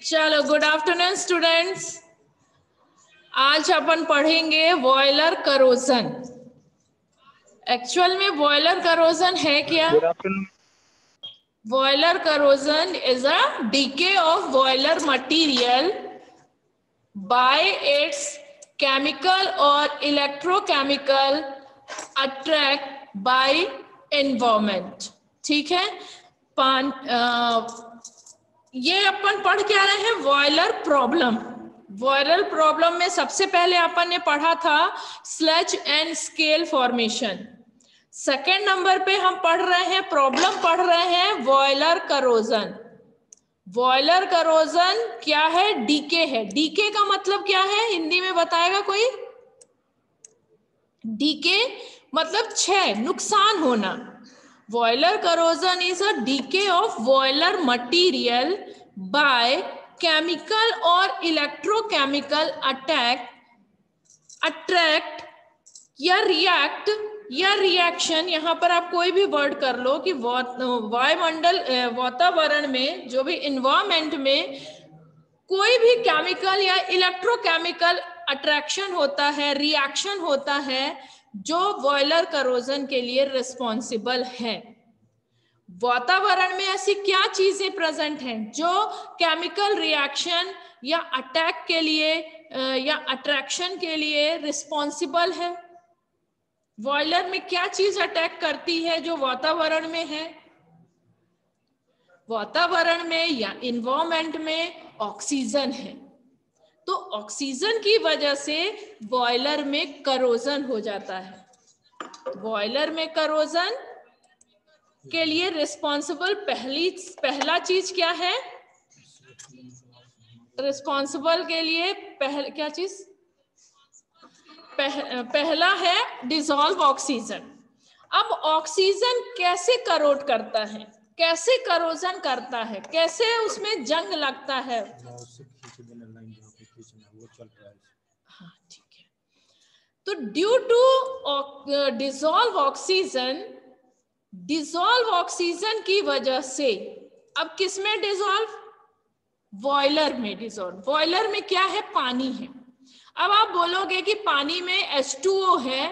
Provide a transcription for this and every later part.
चलो, good afternoon students. आज अपन पढ़ेंगे बॉयलर करोजन। एक्चुअल में बॉयलर करोजन है क्या? Good afternoon. Boiler corrosion is a decay of boiler material bye it's chemical or electrochemical attract bye environment. ठीक है। ये अपन पढ़ क्या रहे हैं? Boiler problem. बॉयलर प्रॉब्लम में सबसे पहले अपन ने पढ़ा था sludge and scale formation. Second number पे हम पढ़ रहे हैं, प्रॉब्लम पढ़ रहे हैं बॉयलर करोजन। बॉयलर करोजन क्या है? डीके है। डीके का मतलब क्या है हिंदी में बताएगा कोई? डीके मतलब क्षय, नुकसान होना। Boiler corrosion is a decay of boiler material by chemical or electrochemical attract या रिएक्ट या रिएक्शन। यहां पर आप कोई भी वर्ड कर लो कि वायुमंडल, वातावरण में, जो भी इन्वायरमेंट में कोई भी केमिकल या इलेक्ट्रोकेमिकल अट्रैक्शन होता है, रिएक्शन होता है, जो बॉयलर करोजन के लिए रिस्पॉन्सिबल है। वातावरण में ऐसी क्या चीजें प्रेजेंट हैं जो केमिकल रिएक्शन या अटैक के लिए या अट्रैक्शन के लिए रिस्पॉन्सिबल है? बॉयलर में क्या चीज अटैक करती है जो वातावरण में है? वातावरण में या इन्वायरमेंट में ऑक्सीजन है। तो ऑक्सीजन की वजह से बॉयलर में करोजन हो जाता है। बॉयलर में करोजन के लिए रिस्पॉन्सिबल पहला चीज क्या है? रिस्पॉन्सिबल के लिए क्या चीज? पहला है डिसॉल्व ऑक्सीजन। अब ऑक्सीजन कैसे करोड करता है, कैसे करोजन करता है, कैसे उसमें जंग लगता है? हाँ, ठीक है। तो ड्यू टू डिसॉल्व ऑक्सीजन की वजह से, अब किसमें डिसॉल्व? बॉयलर में डिसॉल्व। बॉयलर में क्या है? पानी है। अब आप बोलोगे कि पानी में H2O है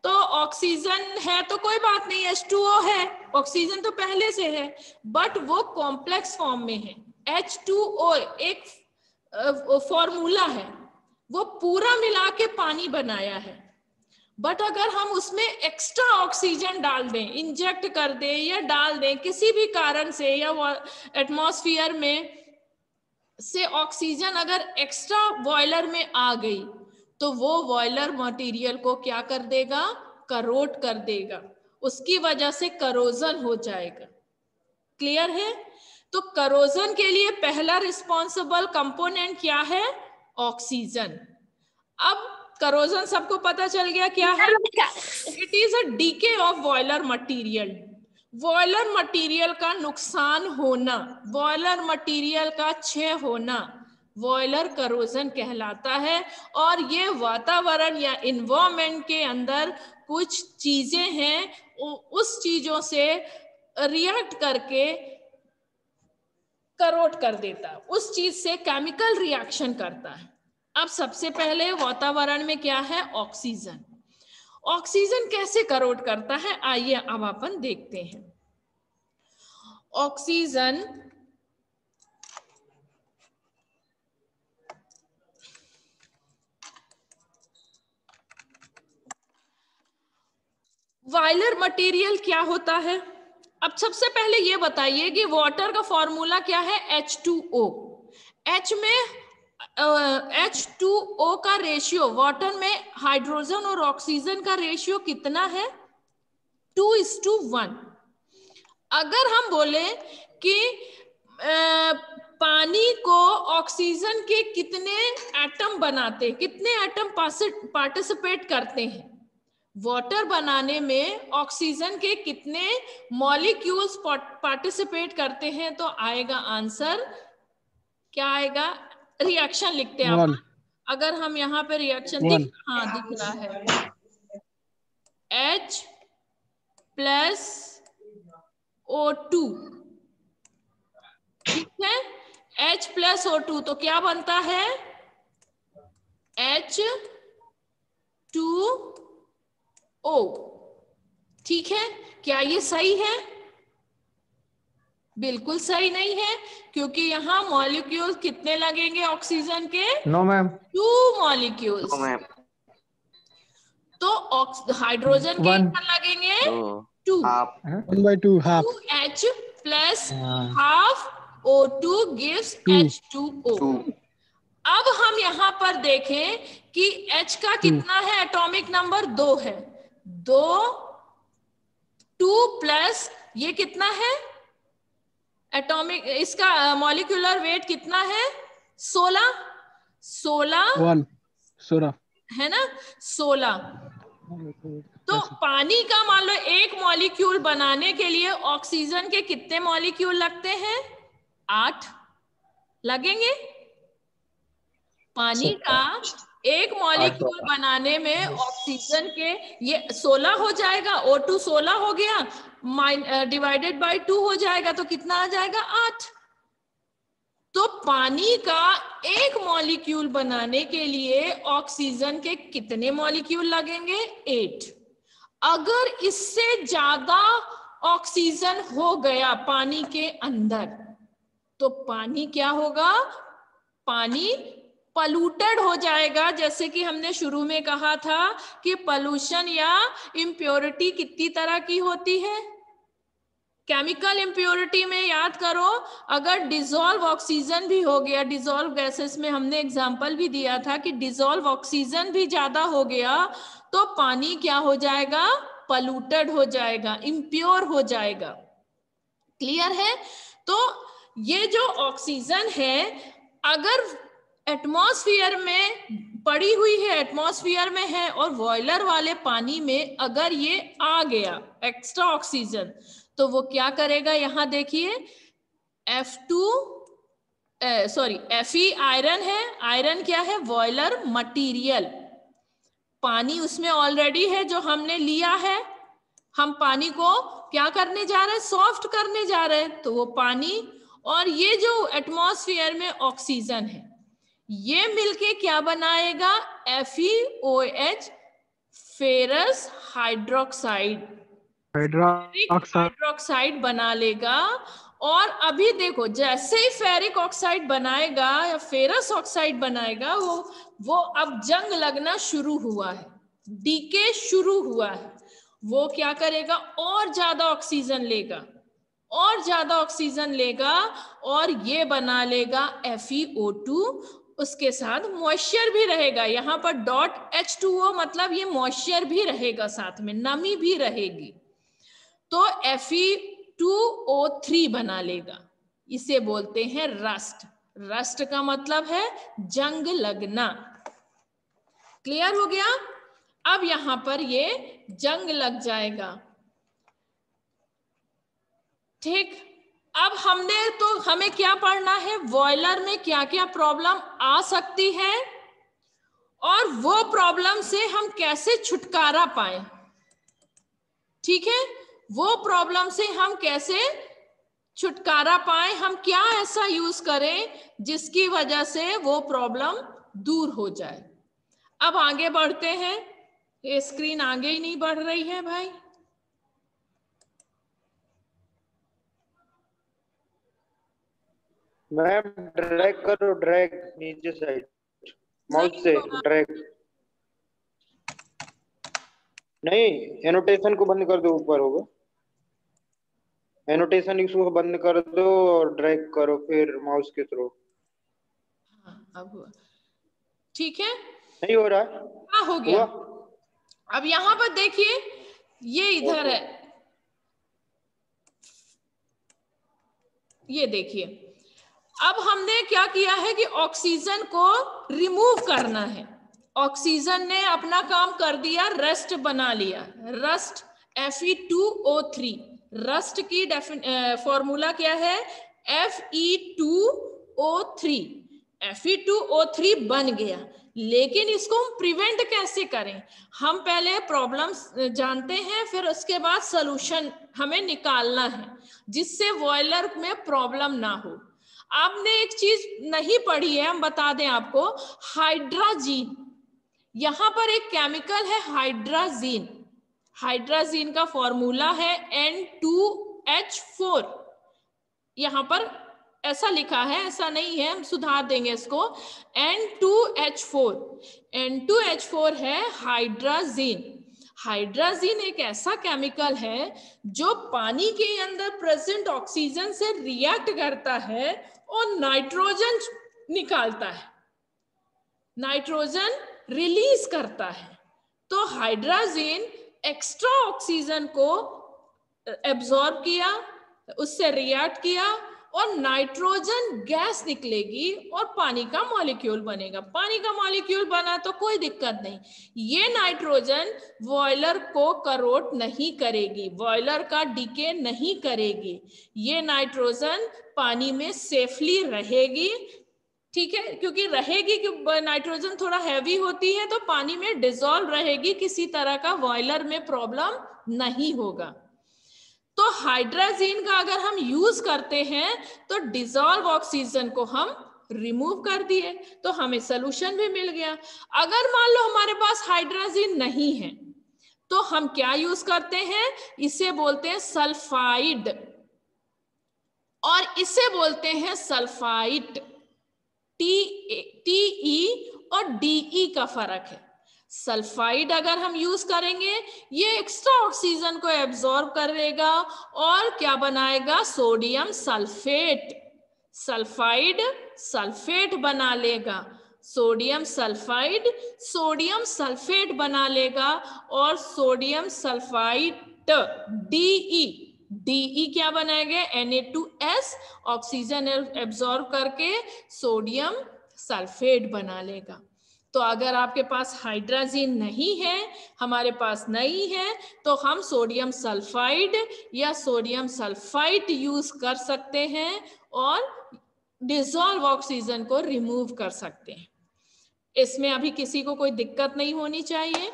तो ऑक्सीजन है तो कोई बात नहीं, H2O है, ऑक्सीजन तो पहले से है, बट वो कॉम्प्लेक्स फॉर्म में है। H2O एक फॉर्मूला है, वो पूरा मिला के पानी बनाया है। बट अगर हम उसमें एक्स्ट्रा ऑक्सीजन डाल दें, इंजेक्ट कर दें या डाल दें किसी भी कारण से, या एटमॉस्फेयर में से ऑक्सीजन अगर एक्स्ट्रा बॉयलर में आ गई, तो वो बॉयलर मटेरियल को क्या कर देगा? करोट कर देगा। उसकी वजह से करोजन हो जाएगा। क्लियर है? तो करोजन के लिए पहला रिस्पॉन्सिबल कंपोनेंट क्या है? ऑक्सीजन। अब करोजन सबको पता चल गया क्या है? It is a decay of boiler material. Boiler material का नुकसान होना, बॉयलर मटेरियल का क्षय होना बॉयलर करोजन कहलाता है। और ये वातावरण या इन्वायरमेंट के अंदर कुछ चीजें हैं, उस चीजों से रिएक्ट करके करोट कर देता है, उस चीज से केमिकल रिएक्शन करता है। अब सबसे पहले वातावरण में क्या है? ऑक्सीजन। ऑक्सीजन कैसे करोट करता है, आइए अब अपन देखते हैं। ऑक्सीजन बॉयलर मटेरियल क्या होता है? अब सबसे पहले ये बताइए कि वाटर का फॉर्मूला क्या है? H2O। H में H2O का रेशियो, वाटर में हाइड्रोजन और ऑक्सीजन का रेशियो कितना है? 2:1। अगर हम बोले कि पानी को ऑक्सीजन के कितने एटम बनाते, कितने एटम पार्टिसिपेट करते हैं वाटर बनाने में, ऑक्सीजन के कितने मॉलिक्यूल्स पार्टिसिपेट करते हैं, तो आएगा आंसर क्या आएगा? रिएक्शन लिखते हैं आप। अगर हम यहाँ पे रिएक्शन दिख रहा है, H + O2। ठीक है, H H प्लस O2 तो क्या बनता है H2O। ठीक है, क्या ये सही है? बिल्कुल सही नहीं है, क्योंकि यहाँ मॉलिक्यूल कितने लगेंगे ऑक्सीजन के? No ma'am. 2 मॉलिक्यूल्स। मैम तो हाइड्रोजन के 1 इधर लगेंगे तो 2, आप 1/2 half 2H plus half O2 gives 2 H2O। 2 अब हम यहाँ पर देखें कि H का कितना है एटॉमिक नंबर? 2 है। 2 2 प्लस ये कितना है एटॉमिक, इसका मॉलिक्यूलर वेट कितना है? 16 1 16 है ना, 16। तो पानी का मान लो एक मॉलिक्यूल बनाने के लिए ऑक्सीजन के कितने मॉलिक्यूल लगते हैं? 8 लगेंगे। पानी का एक मॉलिक्यूल बनाने में ऑक्सीजन के ये 16 हो जाएगा, O2 16 हो गया, डिवाइडेड बाय 2 हो जाएगा, तो कितना आ जाएगा? 8। तो पानी का एक मॉलिक्यूल बनाने के लिए ऑक्सीजन के कितने मॉलिक्यूल लगेंगे? 8। अगर इससे ज्यादा ऑक्सीजन हो गया पानी के अंदर तो पानी क्या होगा? पानी पॉल्यूटेड हो जाएगा। जैसे कि हमने शुरू में कहा था कि पॉल्यूशन या इम्प्योरिटी कितनी तरह की होती है। केमिकल इम्प्योरिटी में याद करो, अगर डिसॉल्व ऑक्सीजन भी हो गया, डिसॉल्व गैसेस में हमने एग्जांपल भी दिया था कि डिसॉल्व ऑक्सीजन भी ज्यादा हो गया तो पानी क्या हो जाएगा? पॉल्यूटेड हो जाएगा, इम्प्योर हो जाएगा। क्लियर है? तो ये जो ऑक्सीजन है अगर एटमॉस्फेयर में पड़ी हुई है, एटमॉस्फेयर में है, और बॉयलर वाले पानी में अगर ये आ गया एक्स्ट्रा ऑक्सीजन तो वो क्या करेगा? यहां देखिए Fe आयरन है। आयरन क्या है? Boiler material. पानी उसमें ऑलरेडी है जो हमने लिया है, हम पानी को क्या करने जा रहे हैं? सॉफ्ट करने जा रहे हैं। तो वो पानी और ये जो एटमॉस्फेयर में ऑक्सीजन है ये मिलके क्या बनाएगा? FeOH, फेरस हाइड्रोक्साइड, हाइड्रोक्साइड बना लेगा। और अभी देखो जैसे ही फेरिक ऑक्साइड बनाएगा या फेरस ऑक्साइड बनाएगा वो अब जंग लगना शुरू हुआ है, डीके शुरू हुआ है। वो क्या करेगा? और ज्यादा ऑक्सीजन लेगा, और ज्यादा ऑक्सीजन लेगा और ये बना लेगा FeO2। उसके साथ मॉइस्चर भी रहेगा, यहाँ पर डॉट H2O मतलब ये मॉइस्चर भी रहेगा, साथ में नमी भी रहेगी। तो Fe2O3 बना लेगा। इसे बोलते हैं रस्ट। रस्ट का मतलब है जंग लगना। क्लियर हो गया? अब यहां पर ये जंग लग जाएगा। ठीक, अब हमें क्या पढ़ना है? बॉयलर में क्या क्या प्रॉब्लम आ सकती है और वो प्रॉब्लम से हम कैसे छुटकारा पाए। ठीक है, वो प्रॉब्लम से हम कैसे छुटकारा पाए, हम क्या ऐसा यूज करें जिसकी वजह से वो प्रॉब्लम दूर हो जाए। अब आगे बढ़ते हैं। ये स्क्रीन आगे ही नहीं बढ़ रही है भाई। मैम ड्रैग करो, ड्रैग नीचे साइड माउस से ड्रैग। नहीं, एनोटेशन को बंद कर दो, ऊपर होगा एनोटेशन, इसको बंद कर दो और ड्रैग करो फिर माउस के थ्रू। हाँ, अब हुआ। ठीक है, नहीं हो रहा? हाँ हो गया। हुआ? अब यहां पर देखिए ये इधर है, ये देखिए अब हमने क्या किया है कि ऑक्सीजन को रिमूव करना है। ऑक्सीजन ने अपना काम कर दिया, रस्ट बना लिया। रस्ट Fe2O3, रस्ट की फॉर्मूला क्या है? Fe2O3। Fe2O3 बन गया, लेकिन इसको हम प्रिवेंट कैसे करें? हम पहले प्रॉब्लम जानते हैं, फिर उसके बाद सॉल्यूशन हमें निकालना है जिससे बॉयलर में प्रॉब्लम ना हो। आपने एक चीज नहीं पढ़ी है, हम बता दें आपको, हाइड्राजीन। यहां पर एक केमिकल है हाइड्राजीन। हाइड्राजीन का फॉर्मूला है N2H4। यहां पर ऐसा लिखा है, ऐसा नहीं है, हम सुधार देंगे इसको, N2H4। N2H4 है हाइड्राजीन। हाइड्राजीन एक ऐसा केमिकल है जो पानी के अंदर प्रेजेंट ऑक्सीजन से रिएक्ट करता है और नाइट्रोजन निकालता है, नाइट्रोजन रिलीज करता है। तो हाइड्राजीन एक्स्ट्रा ऑक्सीजन को एब्जॉर्ब किया, उससे रिएक्ट किया और नाइट्रोजन गैस निकलेगी और पानी का मॉलिक्यूल बनेगा। पानी का मॉलिक्यूल बना तो कोई दिक्कत नहीं, ये नाइट्रोजन बॉयलर को करोट नहीं करेगी, बॉयलर का डीके नहीं करेगी, ये नाइट्रोजन पानी में सेफली रहेगी। ठीक है, क्योंकि रहेगी, नाइट्रोजन थोड़ा हैवी होती है तो पानी में डिसॉल्व रहेगी, किसी तरह का बॉयलर में प्रॉब्लम नहीं होगा। तो हाइड्राजीन का अगर हम यूज करते हैं तो डिसॉल्व ऑक्सीजन को हम रिमूव कर दिए तो हमें सोल्यूशन भी मिल गया। अगर मान लो हमारे पास हाइड्राजीन नहीं है तो हम क्या यूज करते हैं, इसे बोलते हैं सल्फाइड और इसे बोलते हैं सल्फाइट। TE और DE का फर्क है। सल्फाइड अगर हम यूज करेंगे ये एक्स्ट्रा ऑक्सीजन को एब्जॉर्ब करेगा और क्या बनाएगा, सोडियम सल्फेट। सल्फाइड सल्फेट बना लेगा, सोडियम सल्फाइड सोडियम सल्फेट बना लेगा और सोडियम सल्फाइड DE क्या बनाएगा, Na2S, ऑक्सीजन एब्जॉर्ब करके सोडियम सल्फेट बना लेगा। तो अगर आपके पास हाइड्राजीन नहीं है, हमारे पास नहीं है, तो हम सोडियम सल्फाइड या सोडियम सल्फाइट यूज कर सकते हैं और डिसॉल्व ऑक्सीजन को रिमूव कर सकते हैं। इसमें अभी किसी को कोई दिक्कत नहीं होनी चाहिए।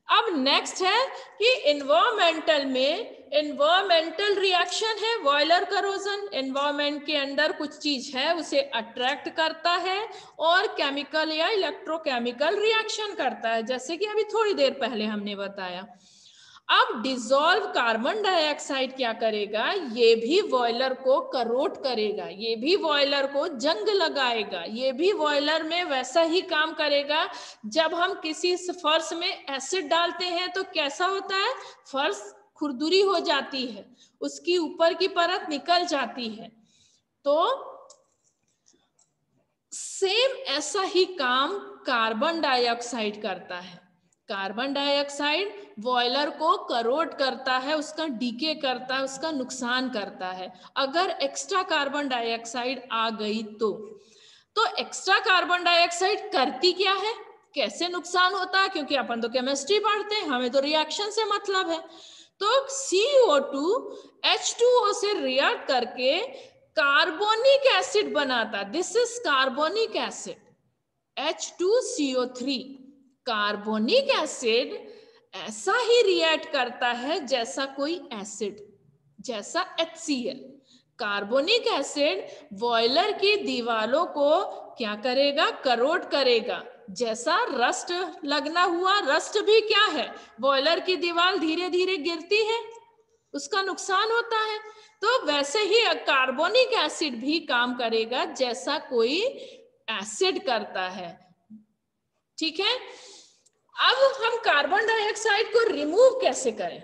अब नेक्स्ट है कि एनवायरमेंटल में एनवायरमेंटल रिएक्शन है बॉयलर करोजन। एनवायरमेंट के अंदर कुछ चीज है उसे अट्रैक्ट करता है और केमिकल या इलेक्ट्रोकेमिकल रिएक्शन करता है, जैसे कि अभी थोड़ी देर पहले हमने बताया। अब डिसॉल्व कार्बन डाइऑक्साइड क्या करेगा, ये भी बॉयलर को करोट करेगा, ये भी बॉयलर को जंग लगाएगा, ये भी बॉयलर में वैसा ही काम करेगा। जब हम किसी फर्श में एसिड डालते हैं तो कैसा होता है, फर्श खुरदुरी हो जाती है, उसकी ऊपर की परत निकल जाती है। तो सेम ऐसा ही काम कार्बन डाइऑक्साइड करता है। कार्बन डाइऑक्साइड बॉयलर को करोट करता है, उसका डीके करता है, उसका नुकसान करता है। अगर एक्स्ट्रा कार्बन डाइऑक्साइड आ गई तो एक्स्ट्रा कार्बन डाइऑक्साइड करती क्या है, कैसे नुकसान होता है, क्योंकि अपन तो केमिस्ट्री पढ़ते हैं, हमें तो रिएक्शन से मतलब है। तो CO2 H2O से रिएक्ट करके कार्बोनिक एसिड बनाता, this is carbonic acid, H2CO3। Carbonic acid ऐसा ही रिएक्ट करता है जैसा कोई एसिड, जैसा HCl। कार्बोनिक एसिड बॉयलर की दीवारों को क्या करेगा, करोट करेगा। जैसा रस्ट लगना हुआ, रस्ट भी क्या है, बॉयलर की दीवार धीरे धीरे गिरती है, उसका नुकसान होता है। तो वैसे ही कार्बोनिक एसिड भी काम करेगा जैसा कोई एसिड करता है। ठीक है, अब हम कार्बन डाइऑक्साइड को रिमूव कैसे करें,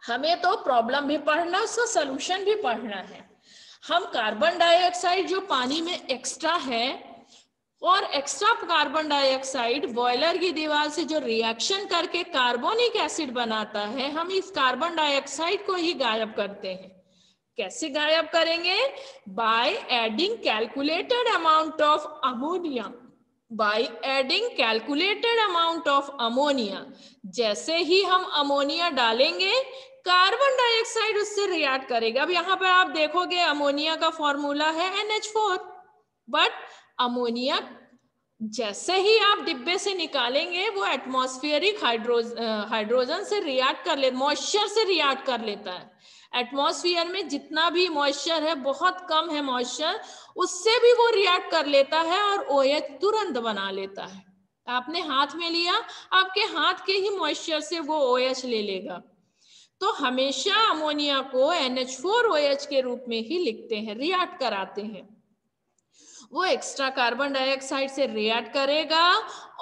हमें तो प्रॉब्लम भी पढ़ना, उसका सलूशन भी पढ़ना है। हम कार्बन डाइऑक्साइड जो पानी में एक्स्ट्रा है और एक्स्ट्रा कार्बन डाइऑक्साइड बॉयलर की दीवार से जो रिएक्शन करके कार्बोनिक एसिड बनाता है, हम इस कार्बन डाइऑक्साइड को ही गायब करते हैं। कैसे गायब करेंगे, by adding calculated amount of ammonia, by adding calculated amount of ammonia. जैसे ही हम अमोनिया डालेंगे कार्बन डाइऑक्साइड उससे रिएक्ट करेगा। अब यहाँ पे आप देखोगे अमोनिया का फॉर्मूला है NH4, बट अमोनिया जैसे ही आप डिब्बे से निकालेंगे वो एटमॉस्फेरिक हाइड्रोजन से रिएक्ट कर ले, मॉइस्चर से रिएक्ट कर लेता है। एटमॉस्फेयर में जितना भी मॉइस्चर है, बहुत कम है मॉइस्चर, उससे भी वो रिएक्ट कर लेता है और OH तुरंत बना लेता है। आपने हाथ में लिया, आपके हाथ के ही मॉइस्चर से वो OH ले लेगा। तो हमेशा अमोनिया को NH4OH के रूप में ही लिखते हैं, रिएक्ट कराते हैं। वो एक्स्ट्रा कार्बन डाइऑक्साइड से रिएक्ट करेगा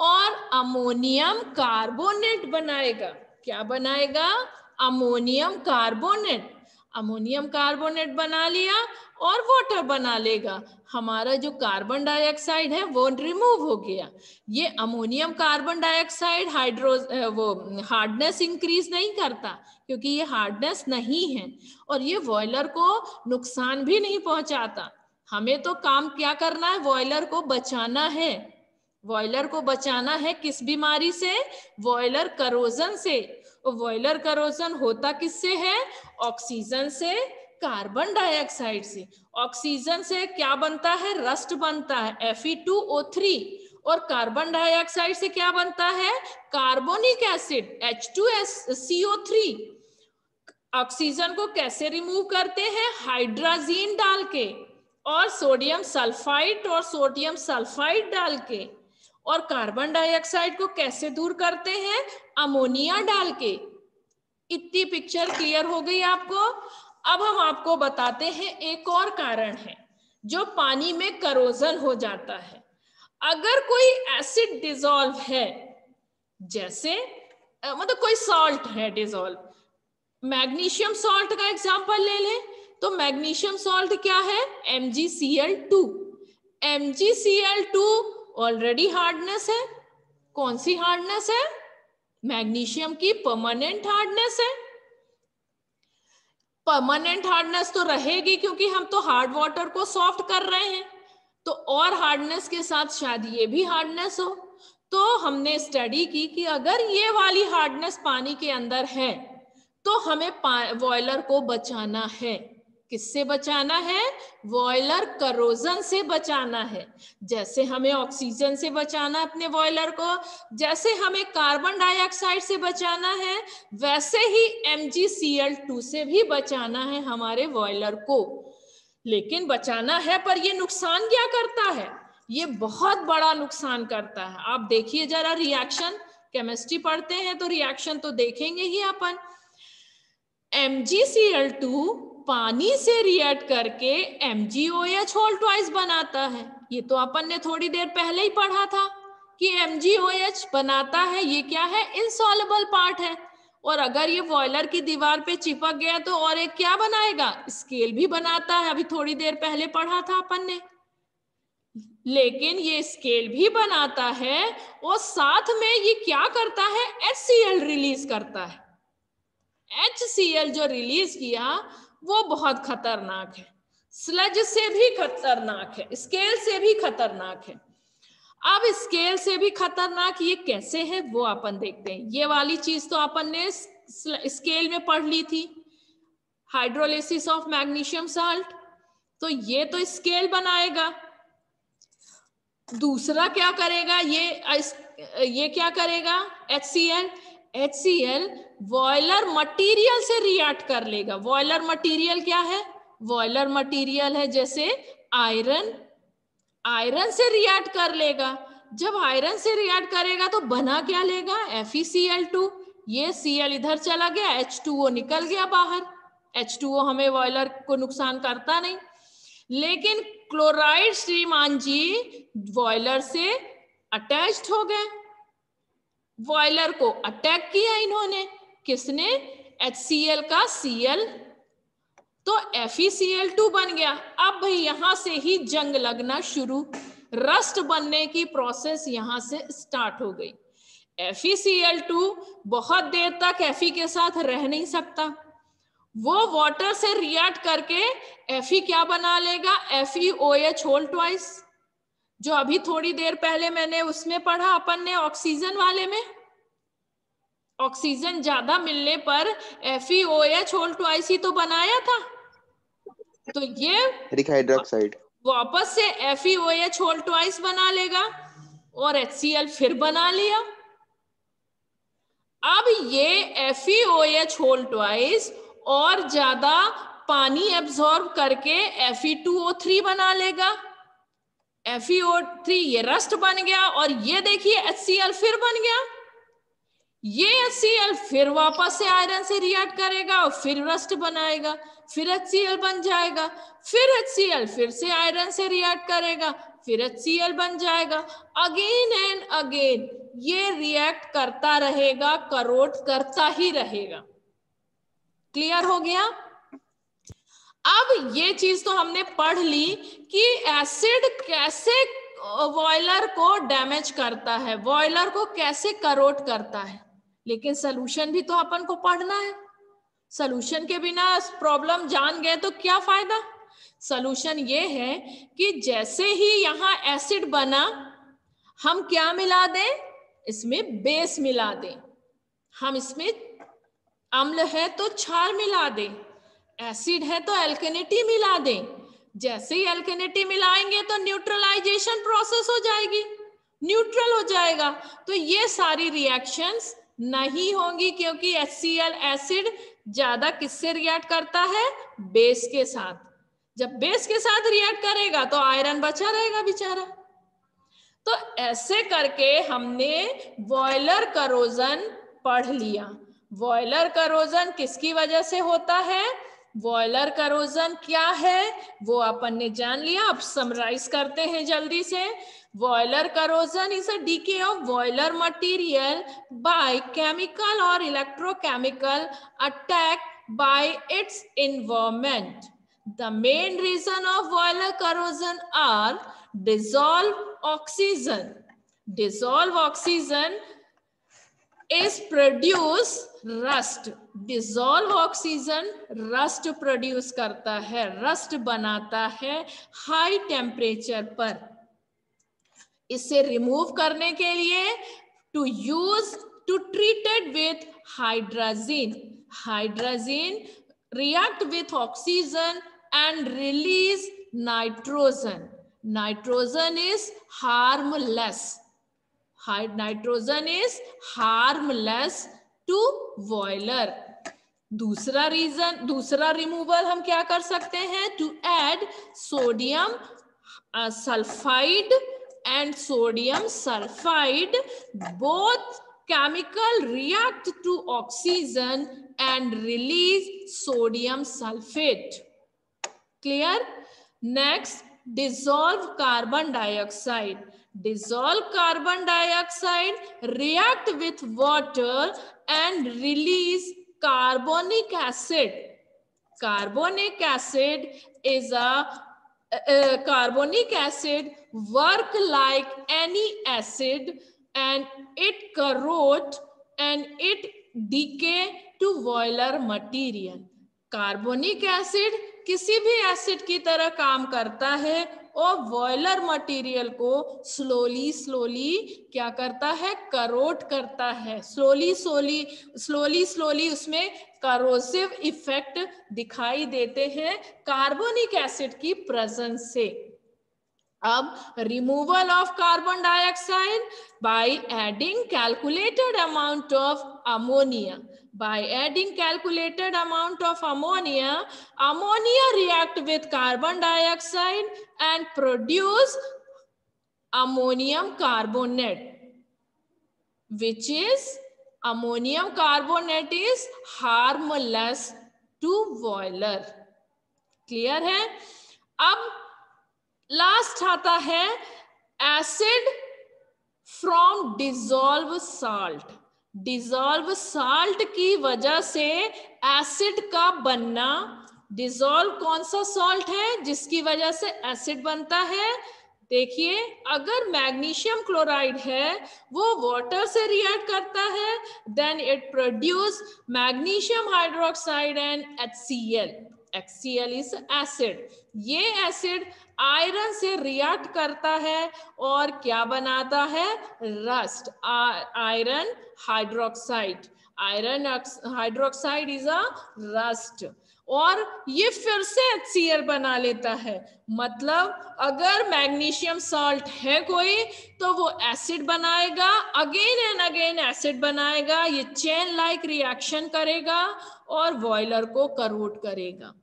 और अमोनियम कार्बोनेट बनाएगा। क्या बनाएगा? Ammonium carbonate. अमोनियम कार्बोनेट बना लिया और वाटर बना लेगा। हमारा जो कार्बन डाइऑक्साइड है वो रिमूव हो गया। ये अमोनियम कार्बन डाइऑक्साइड वो हार्डनेस इंक्रीज नहीं करता, क्योंकि ये हार्डनेस नहीं है, और ये बॉयलर को नुकसान भी नहीं पहुंचाता। हमें तो काम क्या करना है? बॉयलर को बचाना है। बॉयलर को बचाना है किस बीमारी से? बॉयलर करोजन से। और बॉयलर करोजन होता किससे है? ऑक्सीजन से, कार्बन डाइऑक्साइड से। ऑक्सीजन से क्या बनता है? रस्ट बनता है, Fe2O3। और कार्बन डाइऑक्साइड से क्या बनता है? Carbonic acid, H2CO3। ऑक्सीजन को कैसे रिमूव करते हैं? हाइड्रोजन डाल के, और सोडियम सल्फाइड और सोडियम सल्फाइड डाल के। और कार्बन डाइऑक्साइड को कैसे दूर करते हैं? अमोनिया डाल के। इतनी पिक्चर क्लियर हो गई आपको? अब हम आपको बताते हैं एक और कारण है जो पानी में करोजन हो जाता है। अगर कोई एसिड डिसॉल्व है, जैसे मतलब कोई सॉल्ट है डिसॉल्व, मैग्नीशियम सॉल्ट का एग्जांपल ले लें, तो मैग्नीशियम सॉल्ट क्या है? MgCl2। MgCl2 ऑलरेडी हार्डनेस है। कौन सी हार्डनेस है? मैग्नीशियम की परमानेंट हार्डनेस है। परमानेंट हार्डनेस तो रहेगी, क्योंकि हम तो हार्ड वाटर को सॉफ्ट कर रहे हैं, तो और हार्डनेस के साथ शायद ये भी हार्डनेस हो। तो हमने स्टडी की कि अगर ये वाली हार्डनेस पानी के अंदर है, तो हमें बॉयलर को बचाना है। किससे बचाना है? बॉयलर करोजन से बचाना है। जैसे हमें ऑक्सीजन से बचाना है अपने बॉयलर को, जैसे हमें कार्बन डाइऑक्साइड से बचाना है, वैसे ही MgCl2 से भी बचाना है हमारे बॉयलर को। लेकिन बचाना है, पर ये नुकसान क्या करता है? ये बहुत बड़ा नुकसान करता है। आप देखिए जरा रिएक्शन, केमिस्ट्री पढ़ते हैं तो रिएक्शन तो देखेंगे ही अपन। MgCl2 पानी से रिएक्ट करके MgOH होल ट्वाइस बनाता है। ये तो अपन ने थोड़ी देर पहले ही पढ़ा था कि MgOH बनाता है। ये क्या है? इनसॉल्युबल पार्ट है। और अगर ये बॉयलर की दीवार पे चिपक गया तो और एक क्या बनाएगा? स्केल भी बनाता है। अभी थोड़ी देर पहले पढ़ा था अपन ने। लेकिन ये स्केल भी बनाता है और साथ में ये क्या करता है? HCl रिलीज करता है। HCl जो रिलीज किया वो बहुत खतरनाक है, स्लज से भी खतरनाक है, स्केल से भी खतरनाक है। अब स्केल से भी खतरनाक ये कैसे है वो अपन देखते हैं। ये वाली चीज तो अपन ने स्केल में पढ़ ली थी, हाइड्रोलिसिस ऑफ मैग्नीशियम साल्ट। तो ये तो स्केल बनाएगा। दूसरा क्या करेगा? ये क्या करेगा? HCl बॉयलर मटेरियल से रिएक्ट कर लेगा। बॉयलर मटेरियल क्या है? बॉयलर मटेरियल है जैसे आयरन। आयरन से रिएक्ट कर लेगा। जब आयरन से रिएक्ट करेगा तो बना क्या लेगा? FeCl2। ये Cl इधर चला गया, H2O निकल गया बाहर। H2O हमें बॉयलर को नुकसान करता नहीं। लेकिन क्लोराइड श्रीमान जी बॉयलर से अटैच्ड हो गए। बॉयलर को अटैक किया इन्होंने। किसने? HCl का Cl, तो FeCl2 बन गया। अब भाई यहां से ही जंग लगना शुरू, रस्ट बनने की प्रोसेस यहां से स्टार्ट हो गई। FeCl2 बहुत देर तक Fe के साथ रह नहीं सकता। वो वाटर से रिएक्ट करके Fe क्या बना लेगा? FeOH होल ट्वाइस, जो अभी थोड़ी देर पहले मैंने उसमें पढ़ा अपन ने ऑक्सीजन वाले में। ऑक्सीजन ज्यादा मिलने पर FeOH होल ट्वाइस ही तो बनाया था। तो ये हाइड्रोक्साइड वापस से FeOH होल ट्वाइस बना लेगा और HCl फिर बना लिया। अब ये FeOH होल ट्वाइस और ज्यादा पानी एब्जॉर्ब करके Fe2O3 बना लेगा। FeO3 ये रस्ट बन गया, और ये देखिए HCl फिर बन गया। ये HCl फिर वापस से आयरन से रिएक्ट करेगा और फिर रस्ट बनाएगा, फिर HCl बन जाएगा, फिर HCl फिर से आयरन से रिएक्ट करेगा, फिर HCl बन जाएगा। अगेन एंड अगेन ये रिएक्ट करता रहेगा, करोट करता ही रहेगा। क्लियर हो गया? अब ये चीज तो हमने पढ़ ली कि एसिड कैसे बॉयलर को डैमेज करता है, बॉयलर को कैसे करोट करता है, लेकिन सलूशन भी तो अपन को पढ़ना है। सलूशन के बिना प्रॉब्लम जान गए तो क्या फायदा। सलूशन ये है कि जैसे ही यहाँ एसिड बना, हम क्या मिला दें, इसमें बेस मिला दें। हम इसमें अम्ल है तो क्षार मिला दें, एसिड है तो एल्केनिटी मिला दें। जैसे ही एल्केनिटी मिलाएंगे तो न्यूट्रलाइजेशन प्रोसेस हो जाएगी, न्यूट्रल हो जाएगा। तो ये सारी रिएक्शंस नहीं होंगी, क्योंकि HCl एसिड ज्यादा किससे रिएक्ट करता है, बेस के साथ। जब बेस के साथ रिएक्ट करेगा तो आयरन बचा रहेगा बेचारा। तो ऐसे करके हमने बॉयलर करोजन पढ़ लिया। बॉयलर करोजन किसकी वजह से होता है, बॉयलर करोजन क्या है वो अपन ने जान लिया। अब समराइज करते हैं जल्दी से। Boiler corrosion is a decay of boiler material by chemical or electrochemical attack by its environment. The main reason of boiler corrosion are dissolved oxygen. Dissolved oxygen is produce rust. Dissolved oxygen rust produce करता है, rust बनाता है high temperature पर। इसे remove करने के लिए to treat it with hydrazine. Hydrazine react with oxygen and release nitrogen. Nitrogen is harmless. Nitrogen is harmless to boiler. दूसरा रीजन, दूसरा रिमूवल हम क्या कर सकते हैं, to add sodium sulphide and sodium sulfide. Both chemical react to oxygen and release sodium sulfate. Clear? Next, dissolved carbon dioxide. Dissolved carbon dioxide react with water and release carbonic acid. Carbonic acid is carbonic acid work like any acid and it corrode and it decay to boiler material. Carbonic acid किसी भी acid की तरह काम करता है और boiler material को slowly क्या करता है, करोट करता है। स्लोली उसमें करोसिव इफेक्ट दिखाई देते हैं कार्बोनिक एसिड की प्रेजेंस से। अब removal of carbon dioxide by adding calculated amount of ammonia. By adding calculated amount of ammonia, ammonia react with carbon dioxide and produce ammonium carbonate, which is ammonium carbonate is harmless to boiler. Clear है? अब last आता है acid from dissolve salt. Dissolve salt की वजह से acid का बनना। Dissolve कौन सा सॉल्ट है जिसकी वजह से एसिड बनता है? देखिए, अगर मैग्नीशियम क्लोराइड है वो वाटर से रिएक्ट करता है, then it produce magnesium hydroxide and HCl. HCl is acid. ये एसिड आयरन से रिएक्ट करता है और क्या बनाता है, rust, iron hydroxide. Iron hydroxide is a rust. और ये फिर से HCl बना लेता है। मतलब अगर मैग्नीशियम सॉल्ट है कोई तो वो एसिड बनाएगा, अगेन एंड अगेन एसिड बनाएगा, ये चेन लाइक रिएक्शन करेगा और बॉयलर को करोट करेगा।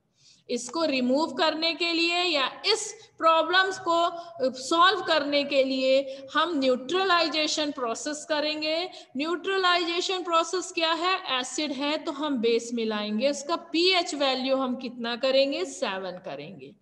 इसको रिमूव करने के लिए या इस प्रॉब्लम्स को सॉल्व करने के लिए हम न्यूट्रलाइजेशन प्रोसेस करेंगे। न्यूट्रलाइजेशन प्रोसेस क्या है? एसिड है तो हम बेस मिलाएंगे, उसका पीएच वैल्यू हम कितना करेंगे? 7 करेंगे।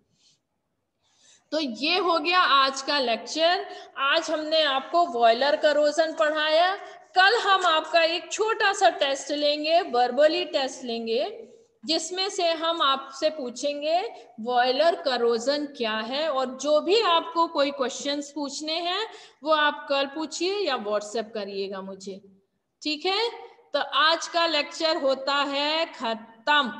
तो ये हो गया आज का लेक्चर। आज हमने आपको बॉयलर करोजन पढ़ाया। कल हम आपका एक छोटा सा टेस्ट लेंगे, वर्बली टेस्ट लेंगे, जिसमें से हम आपसे पूछेंगे बॉयलर करोजन क्या है। और जो भी आपको कोई क्वेश्चंस पूछने हैं वो आप कल पूछिए या व्हाट्सएप करिएगा मुझे, ठीक है? तो आज का लेक्चर होता है खत्म।